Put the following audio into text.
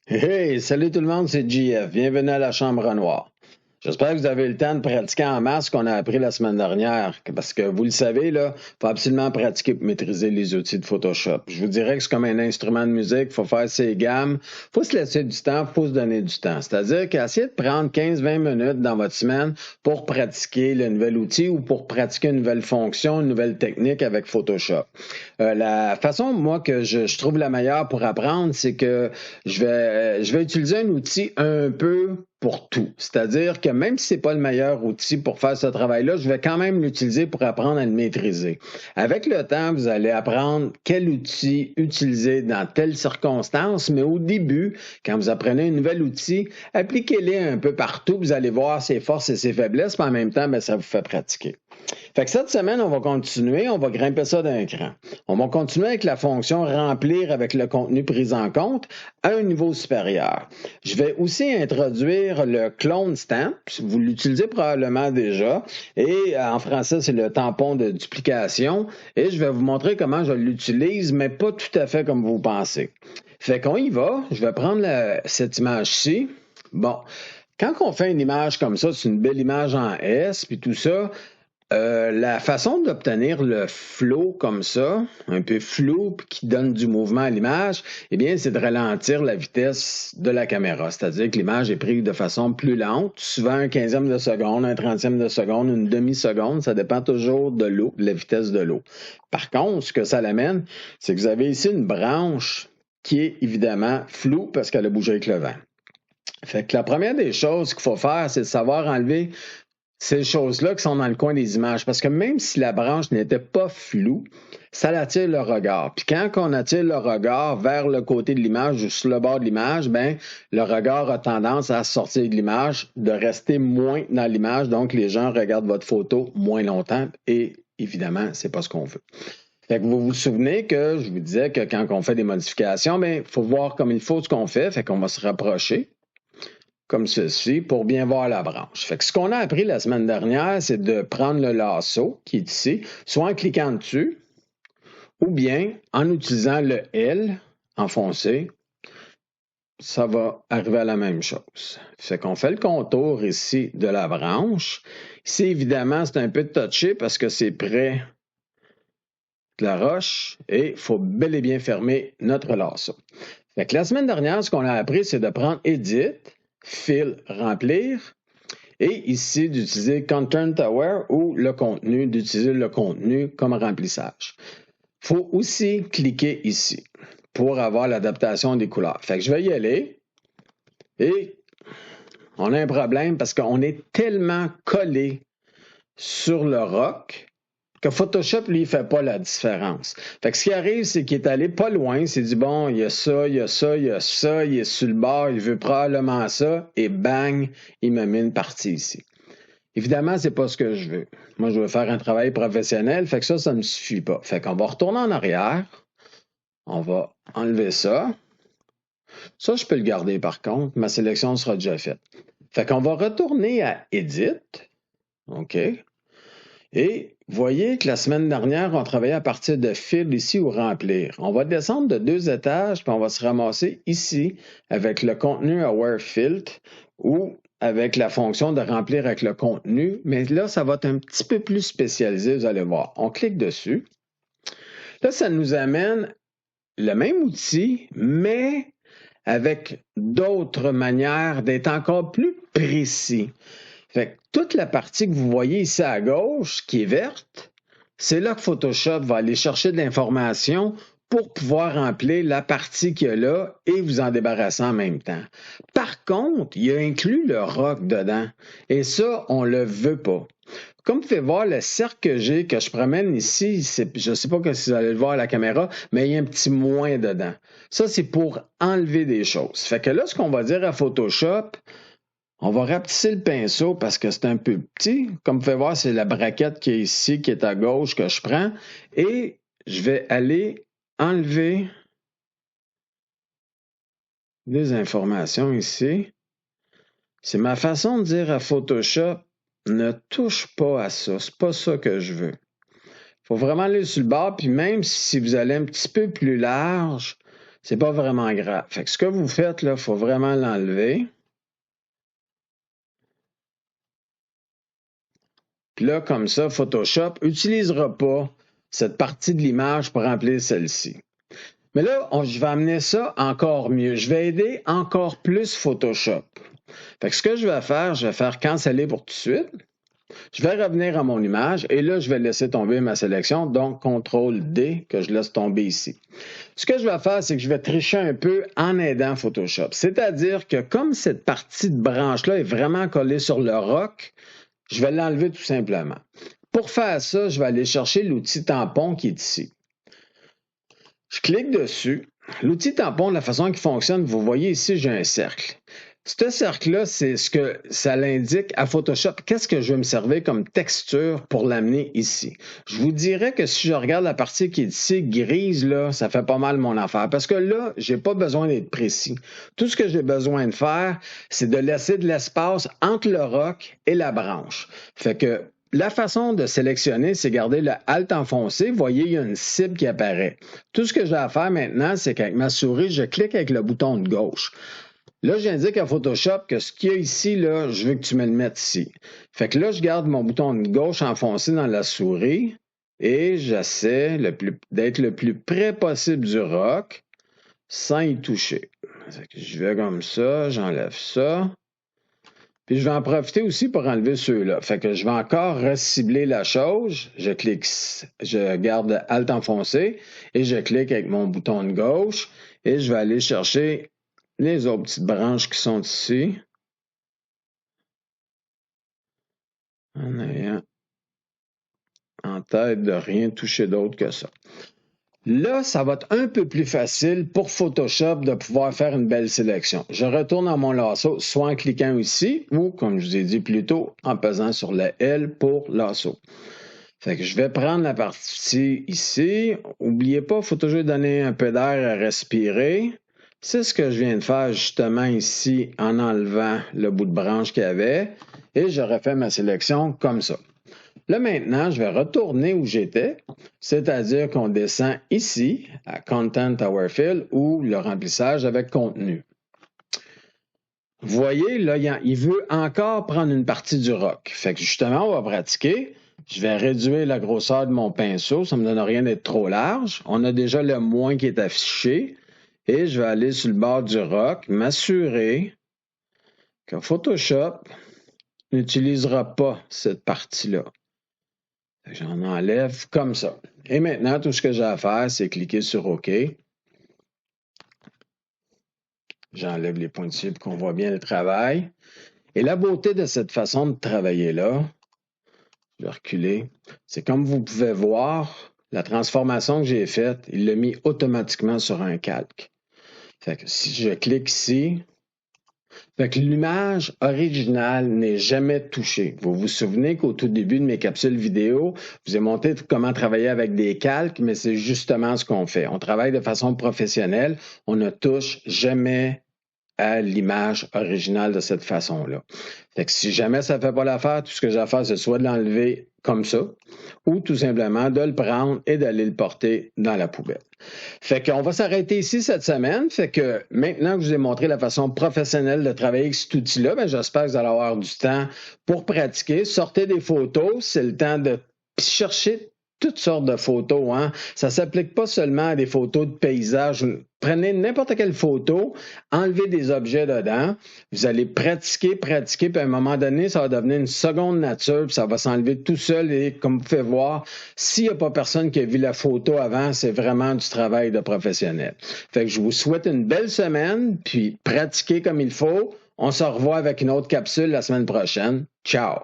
Hey, salut tout le monde, c'est JF. Bienvenue à la Chambre Noire. J'espère que vous avez le temps de pratiquer en masse ce qu'on a appris la semaine dernière, parce que vous le savez, là, il faut absolument pratiquer pour maîtriser les outils de Photoshop. Je vous dirais que c'est comme un instrument de musique, il faut faire ses gammes, il faut se laisser du temps, il faut se donner du temps. C'est-à-dire qu'essayez de prendre 15-20 minutes dans votre semaine pour pratiquer le nouvel outil ou pour pratiquer une nouvelle fonction, une nouvelle technique avec Photoshop. La façon, moi, que je trouve la meilleure pour apprendre, c'est que je vais utiliser un outil un peu pour tout. C'est-à-dire que même si c'est pas le meilleur outil pour faire ce travail-là, je vais quand même l'utiliser pour apprendre à le maîtriser. Avec le temps, vous allez apprendre quel outil utiliser dans telle circonstance, mais au début, quand vous apprenez un nouvel outil, appliquez-les un peu partout. Vous allez voir ses forces et ses faiblesses, mais en même temps, ça vous fait pratiquer. Fait que cette semaine, on va continuer, on va grimper ça d'un cran. On va continuer avec la fonction remplir avec le contenu pris en compte à un niveau supérieur. Je vais aussi introduire le clone stamp. Vous l'utilisez probablement déjà. Et en français, c'est le tampon de duplication. Et je vais vous montrer comment je l'utilise, mais pas tout à fait comme vous pensez. Fait qu'on y va. Je vais prendre cette image-ci. Bon. Quand on fait une image comme ça, c'est une belle image en S, puis tout ça, la façon d'obtenir le flow comme ça, un peu flou, puis qui donne du mouvement à l'image, eh bien, c'est de ralentir la vitesse de la caméra. C'est-à-dire que l'image est prise de façon plus lente, souvent un 15e de seconde, un 30e de seconde, une demi-seconde. Ça dépend toujours de l'eau, de la vitesse de l'eau. Par contre, ce que ça l'amène, c'est que vous avez ici une branche qui est évidemment floue parce qu'elle a bougé avec le vent. Fait que la première des choses qu'il faut faire, c'est de savoir enlever ces choses-là qui sont dans le coin des images. Parce que même si la branche n'était pas floue, ça attire le regard. Puis quand on attire le regard vers le côté de l'image ou sur le bord de l'image, ben le regard a tendance à sortir de l'image, de rester moins dans l'image. Donc, les gens regardent votre photo moins longtemps et évidemment, c'est pas ce qu'on veut. Fait que vous vous souvenez que je vous disais que quand on fait des modifications, ben, il faut voir comme il faut ce qu'on fait. Fait qu'on va se rapprocher comme ceci pour bien voir la branche. Fait que ce qu'on a appris la semaine dernière, c'est de prendre le lasso qui est ici, soit en cliquant dessus ou bien en utilisant le L enfoncé. Ça va arriver à la même chose. Fait qu'on fait le contour ici de la branche. Ici, évidemment, c'est un peu touché parce que c'est près de la roche et il faut bel et bien fermer notre lasso. Fait que la semaine dernière, ce qu'on a appris, c'est de prendre Edit, Fill, Remplir, et ici, d'utiliser Content Aware ou le contenu, d'utiliser le contenu comme remplissage. Il faut aussi cliquer ici pour avoir l'adaptation des couleurs. Fait que je vais y aller et on a un problème parce qu'on est tellement collé sur le roc que Photoshop, lui, il fait pas la différence. Fait que ce qui arrive, c'est qu'il est allé pas loin, il s'est dit, bon, il y a ça, il y a ça, il y a ça, il est sur le bord, il veut probablement ça, et bang, il me met une partie ici. Évidemment, c'est pas ce que je veux. Moi, je veux faire un travail professionnel, fait que ça me suffit pas. Fait qu'on va retourner en arrière, on va enlever ça. Ça, je peux le garder par contre, ma sélection sera déjà faite. Fait qu'on va retourner à Edit, OK? Et voyez que la semaine dernière, on travaillait à partir de fil ici ou remplir. On va descendre de 2 étages, puis on va se ramasser ici avec le contenu Aware Filter ou avec la fonction de remplir avec le contenu. Mais là, ça va être un petit peu plus spécialisé, vous allez voir. On clique dessus. Là, ça nous amène le même outil, mais avec d'autres manières d'être encore plus précis. Fait que toute la partie que vous voyez ici à gauche, qui est verte, c'est là que Photoshop va aller chercher de l'information pour pouvoir remplir la partie qu'il y a là et vous en débarrasser en même temps. Par contre, il a inclus le rock dedans et ça, on ne le veut pas. Comme vous pouvez voir, le cercle que j'ai, que je promène ici, je ne sais pas si vous allez le voir à la caméra, mais il y a un petit moins dedans. Ça, c'est pour enlever des choses. Fait que là, ce qu'on va dire à Photoshop, on va rapetisser le pinceau parce que c'est un peu petit. Comme vous pouvez voir, c'est la braquette qui est ici, qui est à gauche, que je prends. Et je vais aller enlever des informations ici. C'est ma façon de dire à Photoshop, ne touche pas à ça. C'est pas ça que je veux. Il faut vraiment aller sur le bord, puis même si vous allez un petit peu plus large, c'est pas vraiment grave. Fait que ce que vous faites, là, il faut vraiment l'enlever. Puis là, comme ça, Photoshop n'utilisera pas cette partie de l'image pour remplir celle-ci. Mais là, je vais amener ça encore mieux. Je vais aider encore plus Photoshop. Fait que ce que je vais faire canceller pour tout de suite. Je vais revenir à mon image et là, je vais laisser tomber ma sélection. Donc, CTRL-D que je laisse tomber ici. Ce que je vais faire, c'est que je vais tricher un peu en aidant Photoshop. C'est-à-dire que comme cette partie de branche-là est vraiment collée sur le roc, je vais l'enlever tout simplement. Pour faire ça, je vais aller chercher l'outil tampon qui est ici. Je clique dessus. L'outil tampon, la façon qu'il fonctionne, vous voyez ici, j'ai un cercle. Ce cercle-là, c'est ce que ça l'indique à Photoshop. Qu'est-ce que je vais me servir comme texture pour l'amener ici? Je vous dirais que si je regarde la partie qui est ici, grise, là, ça fait pas mal mon affaire. Parce que là, j'ai pas besoin d'être précis. Tout ce que j'ai besoin de faire, c'est de laisser de l'espace entre le roc et la branche. Fait que la façon de sélectionner, c'est garder le Alt enfoncé. Vous voyez, il y a une cible qui apparaît. Tout ce que j'ai à faire maintenant, c'est qu'avec ma souris, je clique avec le bouton de gauche. Là, j'indique à Photoshop que ce qu'il y a ici, là, je veux que tu me le mettes ici. Fait que là, je garde mon bouton de gauche enfoncé dans la souris et j'essaie d'être le plus près possible du roc sans y toucher. Je vais comme ça, j'enlève ça. Puis je vais en profiter aussi pour enlever ceux-là. Fait que je vais encore recibler la chose. Je clique, je garde Alt enfoncé et je clique avec mon bouton de gauche et je vais aller chercher les autres petites branches qui sont ici. En ayant en tête de rien toucher d'autre que ça. Là, ça va être un peu plus facile pour Photoshop de pouvoir faire une belle sélection. Je retourne à mon lasso, soit en cliquant ici ou, comme je vous ai dit plus tôt, en pesant sur le L pour lasso. Fait que je vais prendre la partie ici. N'oubliez pas, il faut toujours donner un peu d'air à respirer. C'est ce que je viens de faire justement ici en enlevant le bout de branche qu'il y avait. Et je refais ma sélection comme ça. Là, maintenant, je vais retourner où j'étais, c'est-à-dire qu'on descend ici, à Content Tower Fill, ou le remplissage avec contenu. Vous voyez, là, il veut encore prendre une partie du roc. Fait que justement, on va pratiquer. Je vais réduire la grosseur de mon pinceau. Ça ne me donne rien d'être trop large. On a déjà le moins qui est affiché. Et je vais aller sur le bord du roc, m'assurer que Photoshop n'utilisera pas cette partie-là. J'en enlève comme ça. Et maintenant, tout ce que j'ai à faire, c'est cliquer sur OK. J'enlève les points de cible pour qu'on voit bien le travail. Et la beauté de cette façon de travailler-là, je vais reculer, c'est comme vous pouvez voir, la transformation que j'ai faite, il l'a mis automatiquement sur un calque. Fait que si je clique ici, fait que l'image originale n'est jamais touchée. Vous vous souvenez qu'au tout début de mes capsules vidéo, je vous ai montré comment travailler avec des calques, mais c'est justement ce qu'on fait. On travaille de façon professionnelle, on ne touche jamais à l'image originale de cette façon-là. Fait que si jamais ça ne fait pas l'affaire, tout ce que j'ai à faire, c'est soit de l'enlever comme ça, ou tout simplement de le prendre et d'aller le porter dans la poubelle. Fait qu'on va s'arrêter ici cette semaine. Fait que maintenant que je vous ai montré la façon professionnelle de travailler avec cet outil-là, ben j'espère que vous allez avoir du temps pour pratiquer. Sortez des photos, c'est le temps de chercher toutes sortes de photos. Hein? Ça ne s'applique pas seulement à des photos de paysages. Prenez n'importe quelle photo, enlevez des objets dedans. Vous allez pratiquer, puis à un moment donné, ça va devenir une seconde nature, puis ça va s'enlever tout seul. Et comme vous pouvez voir, s'il n'y a pas personne qui a vu la photo avant, c'est vraiment du travail de professionnel. Fait que je vous souhaite une belle semaine, puis pratiquez comme il faut. On se revoit avec une autre capsule la semaine prochaine. Ciao!